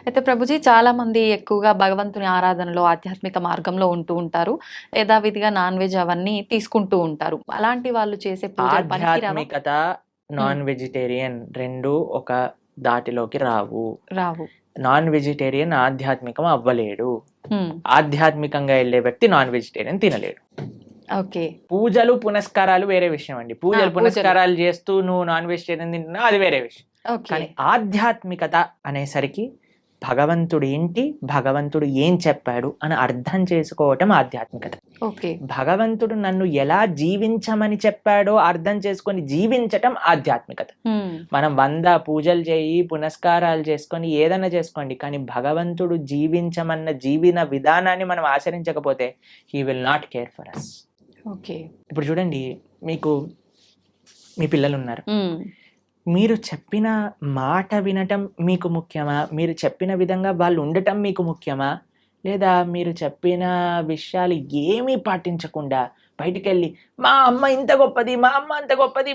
అయితే ప్రభుజీ చాలా మంది ఎక్కువగా భగవంతుని ఆరాధనలో ఆధ్యాత్మిక మార్గంలో ఉంటూ ఉంటారు. యథావిధిగా నాన్ వెజ్ అవన్నీ తీసుకుంటూ ఉంటారు. అలాంటి వాళ్ళు చేసే పూజలు పనికిరావా? ఆధ్యాత్మికత, హ్మ్. నాన్ వెజిటేరియన్ 2 ఒక దాటిలోకి రావు. రావు. నాన్ వెజిటేరియన్ ఆధ్యాత్మికం అవ్వలేడు. హ్మ్. ఆధ్యాత్మికంగా వెళ్ళే వ్యక్తి నాన్ వెజిటేరియన్ తినలేడు. ఓకే. పూజలు, పునస్కారాలు వేరే విషయం అండి. పూజలు, పూజలు. పునస్కారాలు చేస్తూ నువ్వు నాన్ వెజిటేరియన్ తింటున్నావు అది వేరే విషయం. ఓకే. కానీ ఆధ్యాత్మికత అనేసరికి భగవంతుడు ఏంటి, భగవంతుడు ఏం చెప్పాడు అని అర్థం చేసుకోవటం ఆధ్యాత్మికత. ఓకే. భగవంతుడు నన్ను ఎలా జీవించమని చెప్పాడో అర్థం చేసుకొని జీవించటం ఆధ్యాత్మికత. హ్మ్. మనం 100 పూజలు చేయి, పునస్కారాలు చేసుకొని ఏదైనా చేసుకోండి, కానీ భగవంతుడు జీవించమన్న జీవన విధానాన్ని మనం ఆచరించకపోతే he will not care for us. Okay. ఇప్పుడు చూడండి, మీకు మీ పిల్లలు ఉన్నారు. హ్మ్. మీరు చెప్పిన మాట వినటం మీకు ముఖ్యమా? మీరు చెప్పిన విధంగా వాళ్ళు ఉండటం మీకు ముఖ్యమా? లేదా మీరు చెప్పిన విషయాలు ఏమీ పాటించకుండా బయటికెళ్ళి మా అమ్మ ఇంత గొప్పది, మా అమ్మ అంత గొప్పది,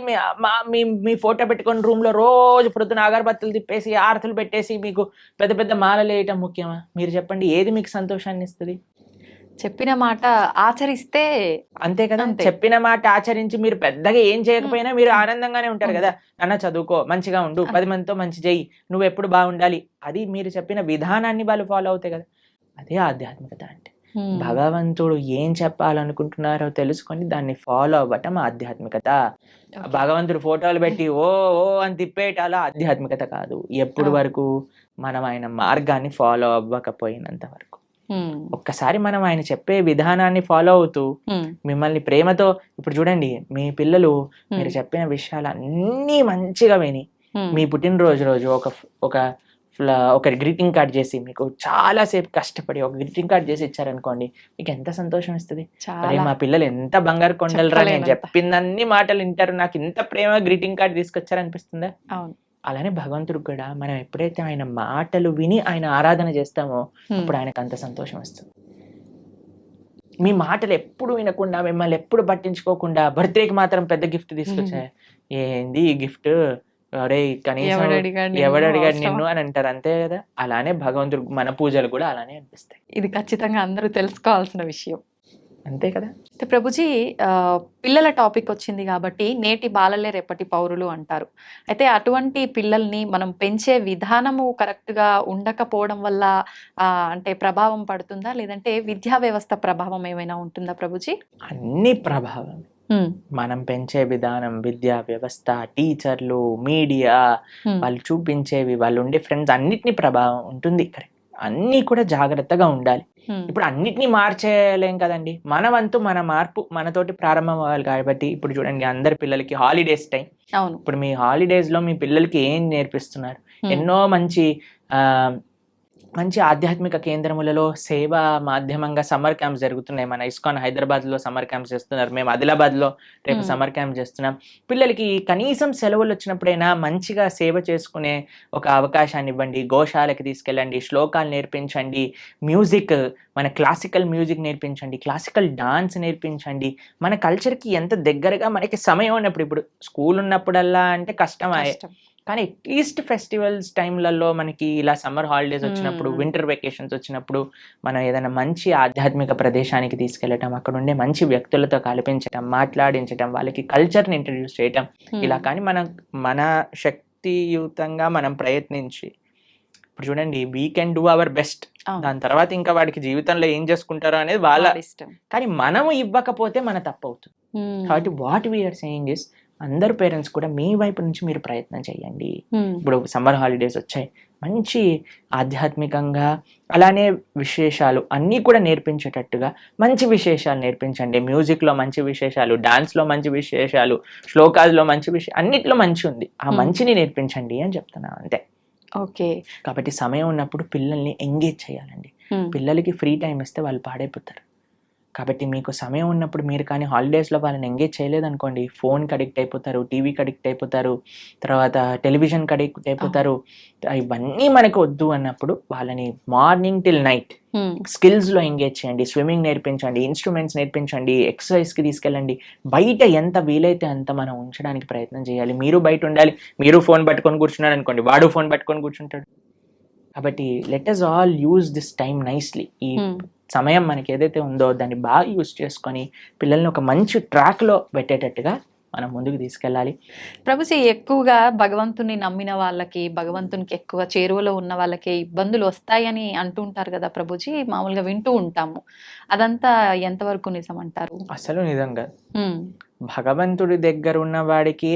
మీ ఫోటో పెట్టుకొని రూమ్లో రోజు ప్రొద్దున అగరబత్తులు తిప్పేసి ఆరతులు పెట్టేసి మీకు పెద్ద పెద్ద మాలలు వేయటం ముఖ్యమా? మీరు చెప్పండి, ఏది మీకు సంతోషాన్ని ఇస్తుంది? చెప్పిన మాట ఆచరిస్తే అంతే కదా. అంతే. చెప్పిన మాట ఆచరించి మీరు పెద్దగా ఏం చేయకపోయినా మీరు ఆనందంగానే ఉంటారు కదా. నాన్న చదువుకో, మంచిగా ఉండు, 10 మందితో మంచి చెయ్యి, నువ్వు ఎప్పుడు బాగుండాలి, అది మీరు చెప్పిన విధానాన్ని వాళ్ళు ఫాలో అవుతాయి కదా. అదే ఆధ్యాత్మికత అంటే. హ్మ్. భగవంతుడు ఏం చెప్పాలనుకుంటున్నారో తెలుసుకొని దాన్ని ఫాలో అవ్వటం ఆధ్యాత్మికత. ఓకే. భగవంతుడు ఫోటోలు పెట్టి ఓ ఓ అని తిప్పేటాలో ఆధ్యాత్మికత కాదు. ఎప్పుడు వరకు మనం ఆయన మార్గాన్ని ఫాలో అవ్వకపోయినంత వరకు. హ్మ్. ఒక్కసారి మనం ఆయన చెప్పే విధానాన్ని ఫాలో అవుతూ హ్మ్. మిమ్మల్ని ప్రేమతో, ఇప్పుడు చూడండి మీ పిల్లలు మీరు చెప్పిన విషయాలు అన్నీ మంచిగా విని హ్మ్. మీ పుట్టినరోజు రోజు ఒక గ్రీటింగ్ కార్డ్ చేసి మీకు చాలా సేపు కష్టపడి ఒక గ్రీటింగ్ కార్డ్ చేసి ఇచ్చారనుకోండి, మీకు ఎంత సంతోషం ఇస్తుంది. అరే చాలా మా పిల్లలు ఎంత బంగారు కొండలరా, నేను చెప్పలేనంత. చెప్పిందన్ని మాటలు వింటారు, నాకు ఇంత ప్రేమ గ్రీటింగ్ కార్డ్ తీసుకొచ్చారనిపిస్తుందా? అవును. అలానే భగవంతుడికి కూడా మనం ఎప్పుడైతే ఆయన మాటలు విని ఆయన ఆరాధన చేస్తామో హ్మ్. అప్పుడు ఆయనకు అంత సంతోషం వస్తుంది. మీ మాటలు ఎప్పుడు వినకుండా, మిమ్మల్ని ఎప్పుడు పట్టించుకోకుండా బర్త్డేకి మాత్రం పెద్ద గిఫ్ట్ తీసుకొచ్చా, ఏంది ఈ గిఫ్ట్, అరే కనీసం ఎవడడిగాడు ఎవడడిగాడు నిన్ను నిన్ను అని అంటారు, అంతే కదా. అలానే భగవంతుడు మన పూజలు కూడా అలానే అనిపిస్తాయి, ఇది ఖచ్చితంగా అందరూ తెలుసుకోవాల్సిన విషయం. అంతే కదా. అయితే ప్రభుజీ పిల్లల టాపిక్ వచ్చింది కాబట్టి నేటి బాలలే రేపటి పౌరులు అంటారు. అయితే అటువంటి పిల్లల్ని మనం పెంచే విధానము కరెక్ట్‌గా ఉండకపోవడం వల్ల అంటే ప్రభావం పడుతుందా? లేదంటే విద్యా వ్యవస్థ ప్రభావం ఏమైనా ఉంటుందా ప్రభుజీ? అన్ని ప్రభావం. హ్మ్. మనం పెంచే విధానం, విద్యా వ్యవస్థ, టీచర్లు, మీడియా, హ్మ్. వాళ్ళు చూపించేవి, వాళ్ళు ఉండే ఫ్రెండ్స్ అన్నిటినీ ప్రభావం ఉంటుంది. కరెక్ట్, అన్నీ కూడా జాగ్రత్తగా ఉండాలి. హ్మ్. ఇప్పుడు అన్నిటినీ మార్చేయలేం కదండి. మన వంతు మన మార్పు మనతోటి ప్రారంభం అవ్వాలి. కాబట్టి ఇప్పుడు చూడండి, అందరి పిల్లలకి హాలిడేస్ టైం. అవును. ఇప్పుడు మీ హాలిడేస్‌లో మీ పిల్లలకి ఏం నేర్పిస్తున్నారు? హ్మ్. ఎన్నో మంచి ఆధ్యాత్మిక కేంద్రములలో సేవా మాధ్యమంగా సమ్మర్ క్యాంప్స్ జరుగుతున్నాయి. మన ఇస్కాన్ హైదరాబాద్‌లో సమ్మర్ క్యాంప్స్ చేస్తున్నారు. మేము ఆదిలాబాద్‌లో రేపు సమ్మర్ క్యాంప్ చేస్తున్నాం. పిల్లలకి కనీసం సెలవులు వచ్చినప్పుడైనా మంచిగా సేవ చేసుకునే ఒక అవకాశాన్ని ఇవ్వండి. గోశాలకి తీసుకెళ్ళండి, శ్లోకాలు నేర్పించండి, మ్యూజిక్, మన క్లాసికల్ మ్యూజిక్ నేర్పించండి, క్లాసికల్ డాన్స్ నేర్పించండి. మన కల్చర్‌కి ఎంత దగ్గరగా మనకి సమయం ఉన్నప్పుడు, ఇప్పుడు స్కూల్ ఉన్నప్పుడల్లా అంటే కష్టమాయే. కష్టం. కానీ అట్లీస్ట్ ఫెస్టివల్స్ టైంలలో మనకి ఇలా సమ్మర్ హాలిడేస్ వచ్చినప్పుడు, వింటర్ వెకేషన్స్ వచ్చినప్పుడు మనం ఏదైనా మంచి ఆధ్యాత్మిక ప్రదేశానికి తీసుకెళ్ళటం, అక్కడ ఉండే మంచి వ్యక్తులతో కల్పించటం, మాట్లాడించటం, వాళ్ళకి కల్చర్ని ఇంట్రడ్యూస్ చేయటం, ఇలా కానీ మన శక్తియుతంగా మనం ప్రయత్నించి, ఇప్పుడు చూడండి we can do our best. దాని తర్వాత ఇంకా వాడికి జీవితంలో ఏం చేసుకుంటారో అనేది వాళ్ళ ఇష్టం. కానీ మనము ఇవ్వకపోతే మన తప్పు అవుతుంది. కాబట్టి వాట్ వీఆర్ సేయింగ్ ఇస్, అందరు పేరెంట్స్ కూడా మీ వైపు నుంచి మీరు ప్రయత్నం చేయండి. ఇప్పుడు సమ్మర్ హాలిడేస్ వచ్చాయి, మంచి ఆధ్యాత్మికంగా అలానే విశేషాలు అన్నీ కూడా నేర్పించేటట్టుగా మంచి విశేషాలు నేర్పించండి. మ్యూజిక్లో మంచి విశేషాలు, డాన్స్లో మంచి విశేషాలు, శ్లోకాల్లో మంచి విషయం, అన్నిట్లో మంచి ఉంది, ఆ మంచిని నేర్పించండి అని చెప్తున్నాను, అంతే. ఓకే. కాబట్టి సమయం ఉన్నప్పుడు పిల్లల్ని ఎంగేజ్ చేయాలండి. పిల్లలకి ఫ్రీ టైం ఇస్తే వాళ్ళు పాడైపోతారు. కాబట్టి మీకు సమయం ఉన్నప్పుడు మీరు కానీ హాలిడేస్లో వాళ్ళని ఎంగేజ్ చేయలేదనుకోండి, ఫోన్కి అడిక్ట్ అయిపోతారు, టీవీకి అడిక్ట్ అయిపోతారు, తర్వాత టెలివిజన్కి అడిక్ట్ అయిపోతారు. ఇవన్నీ మనకు వద్దు అన్నప్పుడు వాళ్ళని మార్నింగ్ టిల్ నైట్ స్కిల్స్లో ఎంగేజ్ చేయండి. స్విమ్మింగ్ నేర్పించండి, ఇన్స్ట్రుమెంట్స్ నేర్పించండి, ఎక్సర్సైజ్కి తీసుకెళ్ళండి. బయట ఎంత వీలైతే అంత మనం ఉంచడానికి ప్రయత్నం చేయాలి. మీరు బయట ఉండాలి. మీరు ఫోన్ పట్టుకొని కూర్చున్నాడు అనుకోండి, వాడు ఫోన్ పట్టుకొని కూర్చుంటాడు. కాబట్టి let us all use this time nicely. ఈ ఉమ్. సమయం మనకి ఏదైతే ఉందో దాన్ని బాగా యూజ్ చేసుకొని పిల్లల్ని ఒక మంచి ట్రాక్లో పెట్టేటట్టుగా మనం ముందుకు తీసుకెళ్ళాలి. ప్రభుజీ ఎక్కువగా భగవంతుని నమ్మిన వాళ్ళకి, భగవంతునికి ఎక్కువ చేరువలో ఉన్న వాళ్ళకి ఇబ్బందులు వస్తాయని అంటుంటారు కదా ప్రభుజీ, మామూలుగా వింటూ ఉంటాము. అదంతా ఎంతవరకు నిజం అంటారు? అసలు నిజంగా ఉమ్, భగవంతుడి దగ్గర ఉన్న వాడికి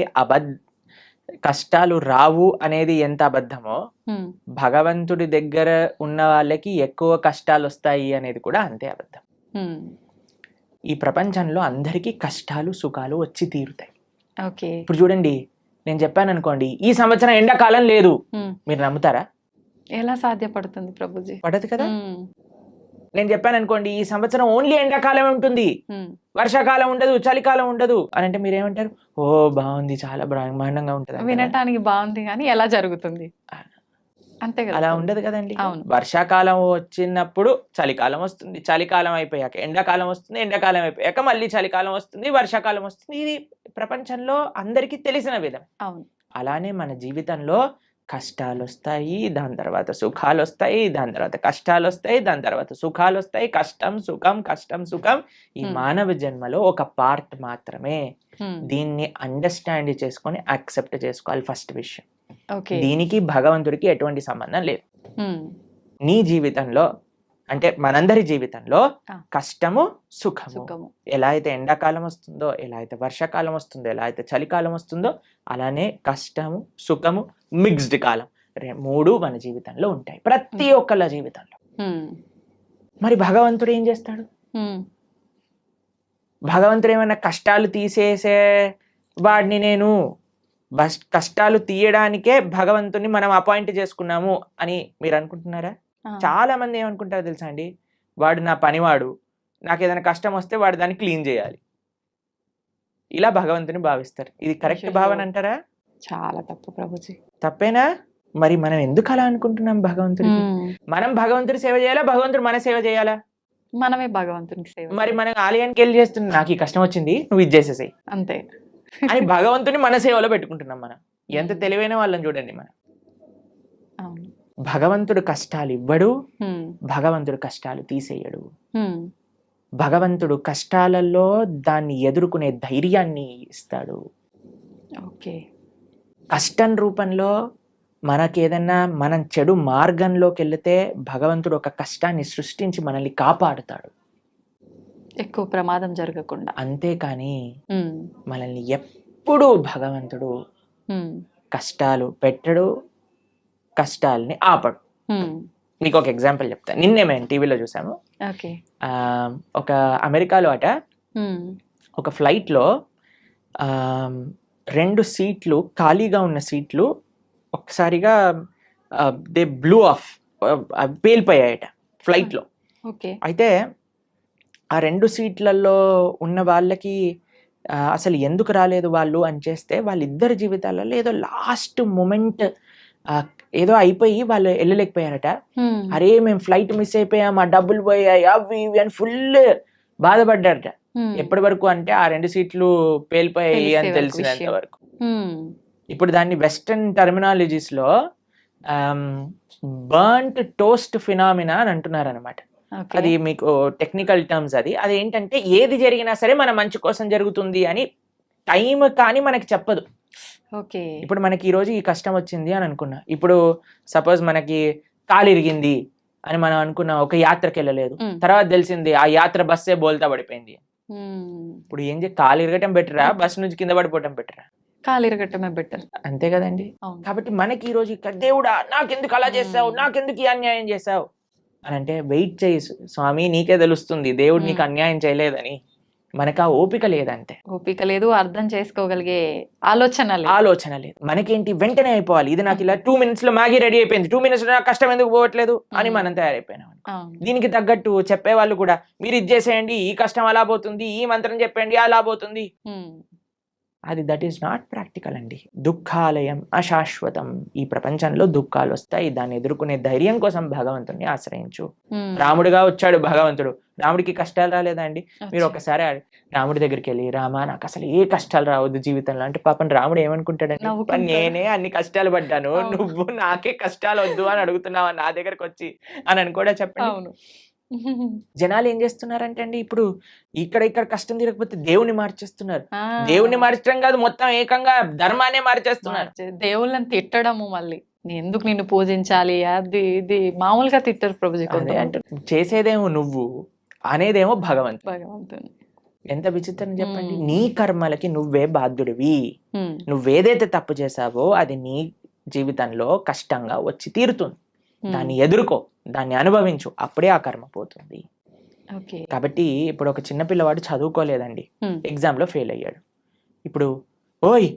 కష్టాలు రావు అనేది ఎంత అబద్ధమో, ఉమ్, భగవంతుడి దగ్గర ఉన్న వాళ్ళకి ఎక్కువ కష్టాలు వస్తాయి అనేది కూడా అంతే అబద్ధం. ఉమ్. ఈ ప్రపంచంలో అందరికీ కష్టాలు సుఖాలు వచ్చి తీరుతాయి. ఓకే. ఇప్పుడు చూడండి, నేను చెప్పాను అనుకోండి, ఈ సంవత్సరం ఎండాకాలం లేదు, ఉమ్. మీరు నమ్ముతారా? ఎలా సాధ్యపడుతుంది ప్రభుజీ? పడదు కదా. ఉమ్, నేను చెప్పాను అనుకోండి, ఈ సంవత్సరం ఓన్లీ ఎండాకాలం ఉంటుంది, ఉమ్, వర్షాకాలం ఉండదు, చలికాలం ఉండదు అని అంటే మీరు ఏమంటారు? ఓ బాగుంది, చాలా బ్రహ్మాండంగా ఉంటుంది. వినటానికి బాగుంది కానీ ఎలా జరుగుతుంది? అంతే కదా అలా ప్రభుజీ? ఉండదు కదండి. అవును. వర్షాకాలం వచ్చినప్పుడు చలికాలం వస్తుంది, చలికాలం అయిపోయాక ఎండాకాలం వస్తుంది, ఎండాకాలం అయిపోయాక మళ్ళీ చలికాలం వస్తుంది, వర్షాకాలం వస్తుంది. ఇది ప్రపంచంలో అందరికీ తెలిసిన విధం. అవును. అలానే మన జీవితంలో కష్టాలు వస్తాయి, దాని తర్వాత సుఖాలు వస్తాయి, దాని తర్వాత కష్టాలు వస్తాయి, దాని తర్వాత సుఖాలు వస్తాయి. కష్టం సుఖం, కష్టం సుఖం ఈ మానవ జన్మలో ఒక పార్ట్ మాత్రమే. ఉమ్, దీన్ని అండర్స్టాండ్ చేసుకొని యాక్సెప్ట్ చేసుకోవాలి ఫస్ట్ విషయం. ఓకే. దీనికి భగవంతుడికి ఎటువంటి సంబంధం లేదు. ఉమ్, నీ జీవితంలో అంటే మనందరి జీవితంలో ఆ. కష్టము సుఖము, సుఖము. ఎలా అయితే ఎండాకాలం వస్తుందో, ఎలా అయితే వర్షాకాలం వస్తుందో, ఎలా అయితే చలికాలం వస్తుందో, అలానే కష్టము సుఖము మిక్స్డ్ కాలం మూడు మన జీవితంలో ఉంటాయి, ప్రతి ఒక్కళ్ళ జీవితంలో. ఉమ్, మరి భగవంతుడు ఏం చేస్తాడు? ఉమ్, భగవంతుడు ఏమైనా కష్టాలు తీసేసే వాడిని నేను కష్టాలు తీయడానికే భగవంతుని మనం అపాయింట్ చేసుకున్నాము అని మీరు అనుకుంటున్నారా? ఆ. చాలా మంది ఏమనుకుంటారో తెలుసా అండి, వాడు నా పనివాడు, నాకు ఏదైనా కష్టం వస్తే వాడు దాన్ని క్లీన్ చేయాలి, ఇలా భగవంతుని భావిస్తారు. ఇది కరెక్ట్ అయ్యయ్యో. భావన అంటారా? చాలా తప్పు ప్రభుజీ. తప్పేనా? మరి మనం ఎందుకు అలా అనుకుంటున్నాం భగవంతుడికి? ఉమ్, మనం భగవంతుడి సేవ చేయాలా, భగవంతుడు మన సేవ చేయాలా? మనమే భగవంతునికి సేవ మరి మనం ఆలయానికి వెళ్ళి చేస్తున్నాం, నాకు ఈ కష్టం వచ్చింది నువ్వు ఇది చేసేసాయి అంతే. అని భగవంతుని మన సేవలో పెట్టుకుంటున్నాం. మనం ఎంత తెలివైన వాళ్ళని చూడండి. మనం అవును. భగవంతుడు కష్టాలు ఇవ్వడు, ఉమ్, భగవంతుడు కష్టాలు తీసేయడు. ఉమ్, భగవంతుడు కష్టాలలో దాన్ని ఎదుర్కొనే ధైర్యాన్ని ఇస్తాడు. ఓకే. కష్టం రూపంలో మనకేదన్నా మనం చెడు మార్గంలోకి వెళితే భగవంతుడు ఒక కష్టాన్ని సృష్టించి మనల్ని కాపాడుతాడు, ఎక్కువ ప్రమాదం జరగకుండా. అంతేకాని ఉమ్, మనల్ని ఎప్పుడూ భగవంతుడు ఉమ్, కష్టాలు పెట్టడు, కష్టాలని ఆపడు. ఉమ్, మీకు ఒక ఎగ్జాంపుల్ చెప్తాను. నిన్నే మేము టీవీలో చూసాము. ఓకే. ఒక అమెరికాలో ఉమ్, ఒక ఫ్లైట్లో 2 సీట్లు ఖాళీగా ఉన్న సీట్లు ఒక్కసారిగా దే బ్లూ ఆఫ్, పేలిపోయాయట ఫ్లైట్లో. ఓకే. అయితే ఆ 2 సీట్లలో ఉన్న వాళ్ళకి అసలు ఎందుకు రాలేదు వాళ్ళు అని చేస్తే, వాళ్ళిద్దరి జీవితాలలో ఏదో లాస్ట్ మూమెంట్ ఏదో అయిపోయి వాళ్ళు వెళ్ళలేకపోయారట. ఉమ్, అరే మేము ఫ్లైట్ మిస్ అయిపోయాం, ఆ డబ్బులు పోయాయి, అవి ఇవి అని ఫుల్ బాధపడ్డారట. ఉమ్, ఎప్పటి వరకు అంటే ఆ 2 సీట్లు పేలిపోయాయి తెలిసే అని వరకు తెలిసినంత విషయం. వరకు. ఉమ్, ఇప్పుడు దాన్ని వెస్టర్న్ టర్మినాలజీస్ లో బర్న్ట్ టోస్ట్ ఫినామినా అని అంటున్నారు అనమాట. ఓకే. అది మీకు టెక్నికల్ టర్మ్స్. అది ఏంటంటే ఏది జరిగినా సరే మన మంచి కోసం జరుగుతుంది అని టైం కానీ మనకి చెప్పదు. ఓకే. ఇప్పుడు మనకి ఈ రోజు ఈ కష్టం వచ్చింది అని అనుకున్నా, ఇప్పుడు సపోజ్ మనకి కాలు ఇరిగింది అని మనం అనుకున్నాం, ఒక యాత్రకి వెళ్ళలేదు, ఉమ్, తర్వాత తెలిసింది ఆ యాత్ర బస్సే బోల్తా పడిపోయింది. ఉమ్, ఇప్పుడు ఏం కాలు ఇరగటం బెటరా, బస్ నుంచి కింద పడిపోవటం బెటరా? కాలు ఇరగటమే బెటర్. అంతే కదండి. అవును. కాబట్టి మనకి ఈ రోజు ఇక్కడ దేవుడా నాకెందుకు అలా చేసావు, నాకెందుకు ఈ అన్యాయం చేసావు అని అంటే, వెయిట్ చేయి స్వామి, నీకే తెలుస్తుంది దేవుడు నీకు అన్యాయం చేయలేదని. మనకు ఆ ఓపిక లేదంతే, ఓపిక లేదు, అర్థం చేసుకోగలిగే ఆలోచన లేదు. మనకేంటి వెంటనే అయిపోవాలి, ఇది నాకు ఇలా 2 minutes లో మ్యాగీ రెడీ అయిపోయింది, 2 minutes లో నాకు కష్టం ఎందుకు పోవట్లేదు అని మనం తయారైపోయినాం. అవును. దీనికి తగ్గట్టు చెప్పేవాళ్ళు కూడా, మీరు ఇది చేసేయండి ఈ కష్టం అలా పోతుంది, ఈ మంత్రం చెప్పండి అలా పోతుంది. ఉమ్, అది దట్ ఈస్ నాట్ ప్రాక్టికల్ అండి. దుఃఖాలయం అశాశ్వతం. ఈ ప్రపంచంలో దుఃఖాలు వస్తాయి, దాన్ని ఎదుర్కొనే ధైర్యం కోసం భగవంతుడిని ఆశ్రయించు. రాముడిగా వచ్చాడు భగవంతుడు, రాముడికి కష్టాలు రాలేదా అండి? మీరు ఒకసారి రాముడి దగ్గరికి వెళ్ళి, రామా నాకు అసలు ఏ కష్టాలు రావద్దు జీవితంలో అంటే, పాపం రాముడు ఏమనుకుంటాడండి, నేనే అన్ని కష్టాలు పడ్డాను, నువ్వు నాకే కష్టాలు వద్దు అని అడుగుతున్నావా నా దగ్గరకు వచ్చి అని కూడా చెప్పండి. జనాలు ఏం చేస్తున్నారంటే అండి, ఇప్పుడు ఇక్కడ కష్టం తీరకపోతే దేవుని మార్చేస్తున్నారు. దేవుని మార్చడం కాదు, మొత్తం ఏకంగా ధర్మాన్ని మార్చేస్తున్నారు. దేవుళ్ళని తిట్టడము, మళ్ళీ ఎందుకు నిన్ను పూజించాలి, అది ఇది మామూలుగా తిట్టరు ప్రభుజీ. అంటే చేసేదేమో నువ్వు, అనేదేమో భగవంతుని. ఎంత విచిత్రం చెప్పండి. నీ కర్మలకి నువ్వే బాధ్యుడివి. నువ్వేదైతే తప్పు చేసావో అది నీ జీవితంలో కష్టంగా వచ్చి తీరుతుంది. దాన్ని ఎదుర్కో, దాన్ని అనుభవించు, అప్పుడే ఆ కర్మ పోతుంది. కాబట్టి ఇప్పుడు ఒక చిన్న పిల్లవాడు చదువుకోలేదండి, ఎగ్జామ్ లో ఫెయిల్ అయ్యాడు. ఇప్పుడు ఓయ్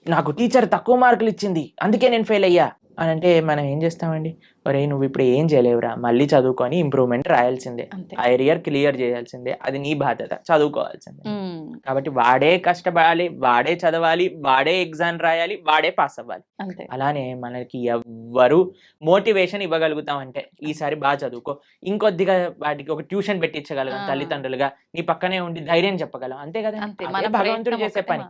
నాకు టీచర్ తక్కువ మార్కులు ఇచ్చింది అందుకే నేను ఫెయిల్ అయ్యా అని అంటే మనం ఏం చేస్తామండి, ఒరే నువ్వు ఇప్పుడు ఏం చేయలేవురా, మళ్ళీ చదువుకొని ఇంప్రూవ్మెంట్ రాయాల్సిందే, ఆ ఏరియర్ క్లియర్ చేయాల్సిందే, అది నీ బాధ్యత, చదువుకోవాల్సిందే. కాబట్టి వాడే కష్టపడాలి, వాడే చదవాలి, వాడే ఎగ్జామ్ రాయాలి, వాడే పాస్ అవ్వాలి. అలానే మనకి ఎవ్వరు మోటివేషన్ ఇవ్వగలుగుతాం అంటే, ఈసారి బాగా చదువుకో, ఇంకొద్దిగా వాటికి ఒక ట్యూషన్ పెట్టించగలం తల్లిదండ్రులుగా, నీ పక్కనే ఉండి ధైర్యం చెప్పగలం, అంతే కదా. అదే భగవంతుడు చేసే పని.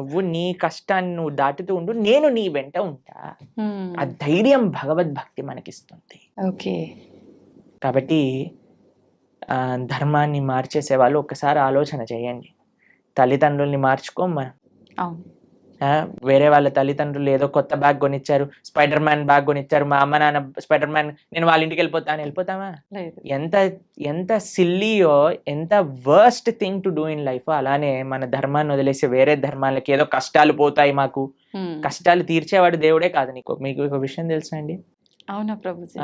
నువ్వు నీ కష్టాన్ని నువ్వు దాటుతూ ఉండు, నేను నీ వెంట ఉంటా. ఆ ధైర్యం భగవద్భక్తి మనకిస్తుంది. కాబట్టి ధర్మాన్ని మార్చేసే వాళ్ళు ఒక్కసారి ఆలోచన చేయండి. తల్లిదండ్రుల్ని మార్చుకోం మనం. వేరే వాళ్ళ తల్లిదండ్రులు ఏదో కొత్త బ్యాగ్ కొనిచ్చారు, స్పైడర్ మ్యాన్ బ్యాగ్ కొనిచ్చారు, మా అమ్మ నాన్న స్పైడర్ మ్యాన్, నేను వాళ్ళ ఇంటికి వెళ్ళిపోతామా? ఎంత సిల్లీయో, ఎంత worst thing to do in life. అలానే మన ధర్మాన్ని వదిలేసి వేరే ధర్మాలకి ఏదో కష్టాలు పోతాయి మాకు, కష్టాలు తీర్చేవాడు దేవుడే కాదు. మీకు ఒక విషయం తెలుసా అండి? అవునా ప్రభుజీ?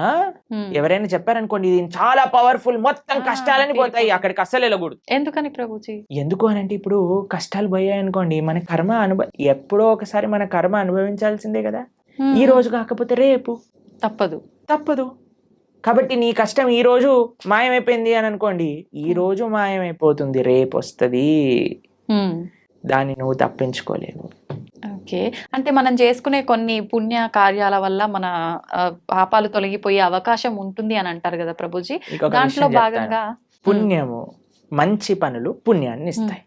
ఎవరైనా చెప్పారనుకోండి ఇది చాలా పవర్ఫుల్, మొత్తం కష్టాలని పోతాయి, అక్కడికి అస్సలు వెళ్ళకూడదు. ఎందుకని ప్రభుజీ? ఎందుకు అని అంటే, ఇప్పుడు కష్టాలు పోయాయి అనుకోండి, మన కర్మ ఎప్పుడో ఒకసారి మన కర్మ అనుభవించాల్సిందే కదా. ఈ రోజు కాకపోతే రేపు తప్పదు. కాబట్టి నీ కష్టం ఈ రోజు మాయమైపోయింది అని అనుకోండి, ఈ రోజు మాయమైపోతుంది, రేపు వస్తుంది, దాన్ని నువ్వు తప్పించుకోలేవు. అంటే మనం చేసుకునే కొన్ని పుణ్య కార్యాల వల్ల మన పాపాలు తొలగిపోయే అవకాశం ఉంటుంది అని అంటారు కదా ప్రభుజీ. దాంట్లో భాగంగా పుణ్యము, మంచి పనులు పుణ్యాన్ని ఇస్తాయి,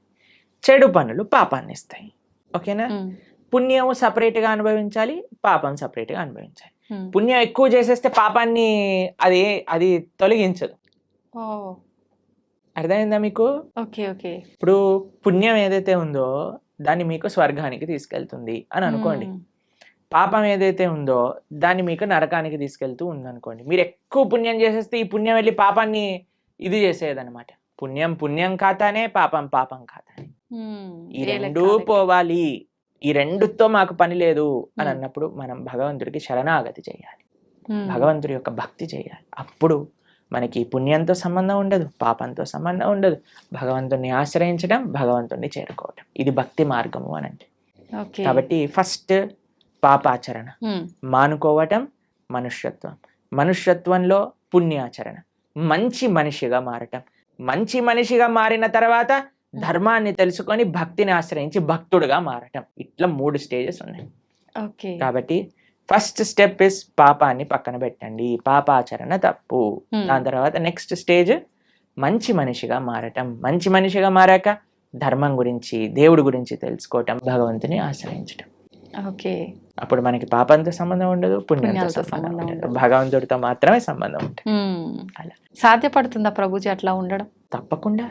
చెడు పనులు పాపాన్ని ఇస్తాయి. ఓకేనా? పుణ్యము సపరేట్ గా అనుభవించాలి, పాపం సపరేట్ గా అనుభవించాలి. పుణ్యం ఎక్కువ చేసేస్తే పాపాన్ని అది తొలగించదు. అర్థమైందా మీకు? ఇప్పుడు పుణ్యం ఏదైతే ఉందో దాన్ని మీకు స్వర్గానికి తీసుకెళ్తుంది అని అనుకోండి, పాపం ఏదైతే ఉందో దాన్ని మీకు నరకానికి తీసుకెళ్తూ ఉంది అనుకోండి. మీరు ఎక్కువ పుణ్యం చేసేస్తే ఈ పుణ్యం వెళ్ళి పాపాన్ని ఇది చేసేదన్నమాట. పుణ్యం ఖాతానే, పాపం ఖాతానే. ఈ రెండూ పోవాలి, ఈ రెండుతో మాకు పని లేదు అని అన్నప్పుడు మనం భగవంతుడికి శరణాగతి చేయాలి, భగవంతుడి యొక్క భక్తి చేయాలి. అప్పుడు మనకి పుణ్యంతో సంబంధం ఉండదు, పాపంతో సంబంధం ఉండదు. భగవంతుడిని ఆశ్రయించడం, భగవంతుడిని చేరుకోవడం, ఇది భక్తి మార్గము అని అంటే. కాబట్టి ఫస్ట్ పాపాచరణ మానుకోవటం మనుష్యత్వం, మనుష్యత్వంలో పుణ్యాచరణ, మంచి మనిషిగా మారటం, మంచి మనిషిగా మారిన తర్వాత ధర్మాన్ని తెలుసుకొని భక్తిని ఆశ్రయించి భక్తుడుగా మారటం. ఇట్లా 3 స్టేజెస్ ఉన్నాయి. కాబట్టి ఫస్ట్ స్టెప్ ఇస్ పాపాన్ని పక్కన పెట్టండి, పాపాచరణ తప్పు. దాని తర్వాత నెక్స్ట్ స్టేజ్ మంచి మనిషిగా మారటం, మంచి మనిషిగా మారాక ధర్మం గురించి, దేవుడి గురించి తెలుసుకోవటం, భగవంతుని ఆశ్రయించటం. అప్పుడు మనకి పాపంతో సంబంధం ఉండదు, పుణ్యంతో సంబంధం ఉండదు, భగవంతుడితో మాత్రమే సంబంధం ఉంటుంది. అలా సాధ్యపడుతుందా ప్రభుజీ అట్లా ఉండడం? తప్పకుండా.